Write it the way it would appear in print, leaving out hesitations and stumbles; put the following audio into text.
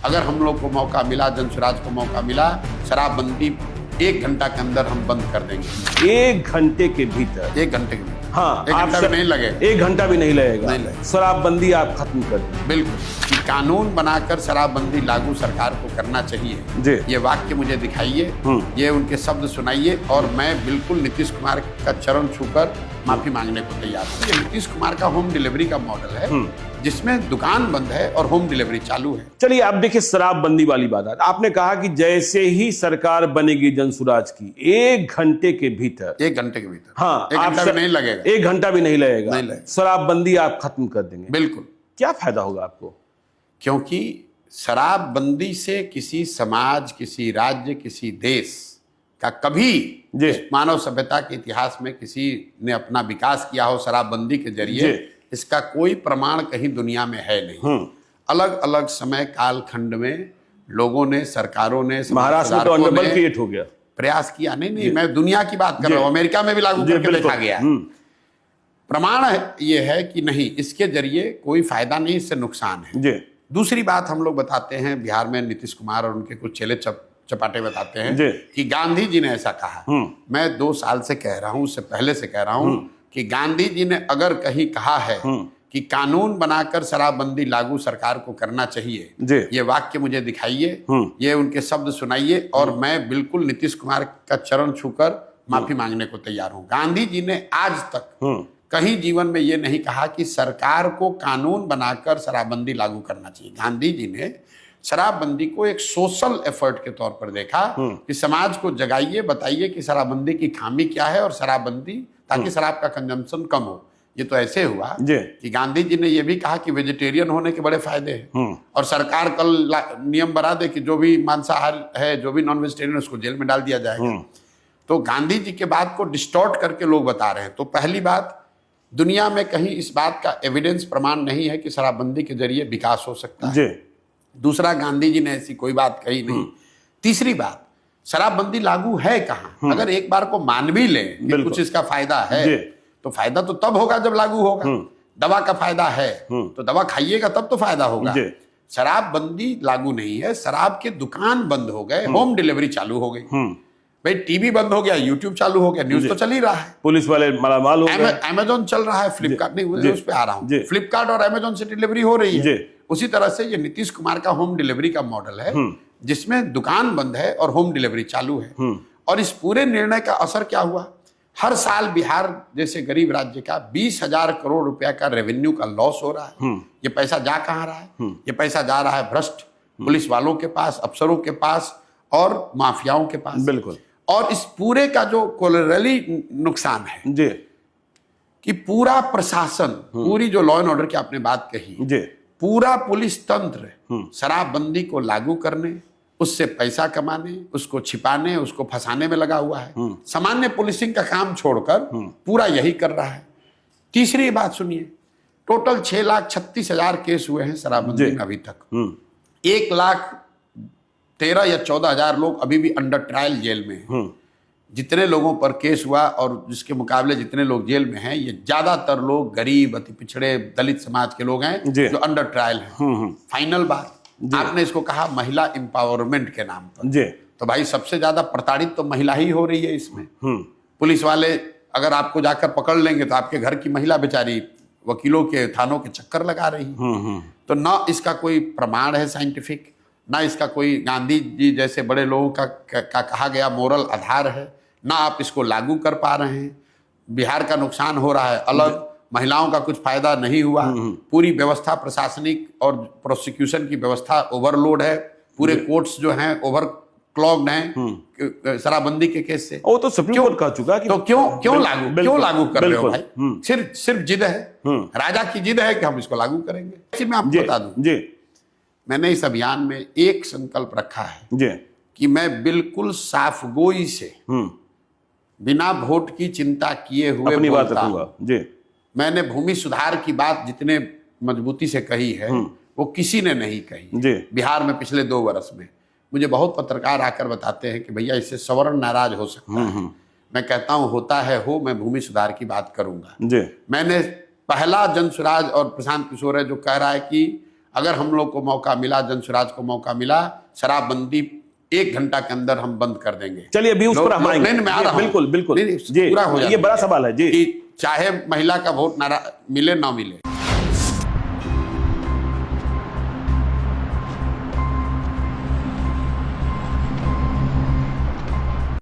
अगर हम लोग को मौका मिला, जनसुराज को मौका मिला, शराबबंदी 1 घंटा के अंदर हम बंद कर देंगे। 1 घंटे के भीतर? 1 घंटे के भीतर। हाँ, 1 घंटा भी नहीं लगेगा। 1 घंटा भी नहीं लगेगा। नहीं लगेगा। शराबबंदी आप खत्म कर दें। बिल्कुल, कि कानून बनाकर शराबबंदी लागू सरकार को करना चाहिए जी। ये वाक्य मुझे दिखाइए, ये उनके शब्द सुनाइए और मैं बिल्कुल नीतीश कुमार का चरण छूकर माफी मांगने को तैयार हूँ। ये नीतीश कुमार का होम डिलीवरी का मॉडल है जिसमें दुकान बंद है और होम डिलीवरी चालू है। चलिए अब देखिए शराबबंदी वाली बात है। आपने कहा कि जैसे ही सरकार बनेगी जनसुराज की 1 घंटे के भीतर, 1 घंटे के भीतर, हाँ, 1 घंटा भी नहीं लगेगा। 1 घंटा भी नहीं लगेगा, नहीं लगेगा। शराबबंदी आप खत्म कर देंगे। बिल्कुल। क्या फायदा होगा आपको? क्योंकि शराबबंदी से किसी समाज, किसी राज्य, किसी देश का कभी मानव सभ्यता के इतिहास में किसी ने अपना विकास किया हो शराबबंदी के जरिए, इसका कोई प्रमाण कहीं दुनिया में है नहीं। अलग अलग समय काल खंड में लोगों ने, सरकारों ने, महाराष्ट्र में तो अंडरबल क्रिएट हो गया, प्रयास किया। नहीं, मैं दुनिया की बात कर रहा हूँ। अमेरिका में भी लागू करके देखा गया। प्रमाण ये है कि नहीं, इसके जरिए कोई फायदा नहीं, इससे नुकसान है। दूसरी बात हम लोग बताते हैं, बिहार में नीतीश कुमार और उनके कुछ चेले चपाटे बताते हैं कि गांधी जी ने ऐसा कहा। मैं 2 साल से कह रहा हूं, उससे पहले से कह रहा हूं कि गांधी जी ने अगर कहीं कहा है कि कानून बनाकर शराबबंदी लागू सरकार को करना चाहिए, ये वाक्य मुझे दिखाइए, ये उनके शब्द सुनाइए और मैं बिल्कुल नीतीश कुमार का चरण छूकर माफी मांगने को तैयार हूं। गांधी जी ने आज तक कहीं जीवन में ये नहीं कहा कि सरकार को कानून बनाकर शराबबंदी लागू करना चाहिए। गांधी जी ने शराबबंदी को एक सोशल एफर्ट के तौर पर देखा कि समाज को जगाइए, बताइए कि शराबबंदी की खामी क्या है और शराबबंदी, ताकि शराब का कंजम्पशन कम हो। ये तो ऐसे हुआ कि गांधी जी ने यह भी कहा कि वेजिटेरियन होने के बड़े फायदे हैं और सरकार कल नियम बना दे कि जो भी मांसाहारी है, जो भी नॉन वेजिटेरियन, उसको जेल में डाल दिया जाएगा। तो गांधी जी के बात को डिस्टॉर्ट करके लोग बता रहे हैं। तो पहली बात, दुनिया में कहीं इस बात का एविडेंस, प्रमाण नहीं है कि शराबबंदी के जरिए विकास हो सकता है। दूसरा, गांधी जी ने ऐसी कोई बात कही नहीं। तीसरी बात, शराबबंदी लागू है कहाँ? अगर एक बार को मान भी ले कि कुछ इसका फायदा है, तो फायदा तो तब होगा जब लागू होगा। दवा का फायदा है तो दवा खाइएगा तब तो फायदा होगा। शराबबंदी लागू नहीं है, शराब के दुकान बंद हो गए, होम डिलीवरी चालू हो गई। भाई टीवी बंद हो गया, यूट्यूब चालू हो गया, न्यूज तो चल ही रहा है, पुलिस वाले मालामाल हो गए, अमेजोन चल रहा है, फ्लिपकार्ट नहीं, उस पे आ रहा हूँ, फ्लिपकार्ट और अमेजोन से डिलीवरी हो रही है। उसी तरह से ये नीतीश कुमार का होम डिलीवरी का मॉडल है जिसमें दुकान बंद है और होम डिलीवरी चालू है। और इस पूरे निर्णय का असर क्या हुआ? हर साल बिहार जैसे गरीब राज्य का 20,000 करोड़ रुपया का रेवेन्यू का लॉस हो रहा है। ये पैसा जा कहाँ रहा है? ये पैसा जा रहा है भ्रष्ट पुलिस वालों के पास, अफसरों के पास और माफियाओं के पास। बिल्कुल। और इस पूरे का जो कोलैटरली नुकसान है कि पूरा प्रशासन, पूरी जो लॉ एंड ऑर्डर की आपने बात कही, पूरा पुलिस तंत्र शराबबंदी को लागू करने, उससे पैसा कमाने, उसको छिपाने, उसको फंसाने में लगा हुआ है। सामान्य पुलिसिंग का काम छोड़कर पूरा यही कर रहा है। तीसरी बात सुनिए, टोटल 6,36,000 केस हुए हैं शराबबंदी में अभी तक। 1,13,000 या 14,000 लोग अभी भी अंडर ट्रायल जेल में हैं। जितने लोगों पर केस हुआ और जिसके मुकाबले जितने लोग जेल में हैं, ये ज्यादातर लोग गरीब, अति पिछड़े, दलित समाज के लोग हैं जो अंडर ट्रायल हैं। फाइनल बात, आपने इसको कहा महिला एम्पावरमेंट के नाम पर, तो भाई सबसे ज्यादा प्रताड़ित तो महिला ही हो रही है इसमें। पुलिस वाले अगर आपको जाकर पकड़ लेंगे तो आपके घर की महिला बेचारी वकीलों के, थानों के चक्कर लगा रही है। तो ना इसका कोई प्रमाण है साइंटिफिक, ना इसका कोई गांधी जी जैसे बड़े लोगों का कहा गया मोरल आधार है, ना आप इसको लागू कर पा रहे हैं। बिहार का नुकसान हो रहा है अलग, महिलाओं का कुछ फायदा नहीं हुआ। पूरी व्यवस्था, प्रशासनिक और प्रोसिक्यूशन की व्यवस्था ओवरलोड है। पूरे कोर्ट्स जो हैं ओवर क्लॉग्ड हैं शराबबंदी के केस से। वो तो सुप्रीम कोर्ट कह चुका कि तो क्यों लागू कर रहे हो भाई? सिर्फ जिद है, राजा की जिद है कि हम इसको लागू करेंगे। मैं आपको बता दूं, मैंने इस अभियान में एक संकल्प रखा है कि मैं बिल्कुल साफगोई से, बिना वोट की चिंता किए हुए अपनी बात रखूंगा। मैंने भूमि सुधार की बात जितने मजबूती से कही है वो किसी ने नहीं कही बिहार में पिछले 2 वर्ष में। मुझे बहुत पत्रकार आकर बताते हैं कि भैया इससे सवर्ण नाराज हो सकता है। मैं कहता हूं होता है हो, मैं भूमि सुधार की बात करूंगा। मैंने पहला जनसुराज और प्रशांत किशोर है जो कह रहा है कि अगर हम लोग को मौका मिला, जनसुराज को मौका मिला, शराबबंदी 1 घंटा के अंदर हम बंद कर देंगे। चलिए अभी उस पर हम आएंगे। मैं आ रहा हूं। बिल्कुल बिल्कुल पूरा हो जाए, ये बड़ा सवाल है जी। चाहे महिला का वोट ना मिले ना मिले।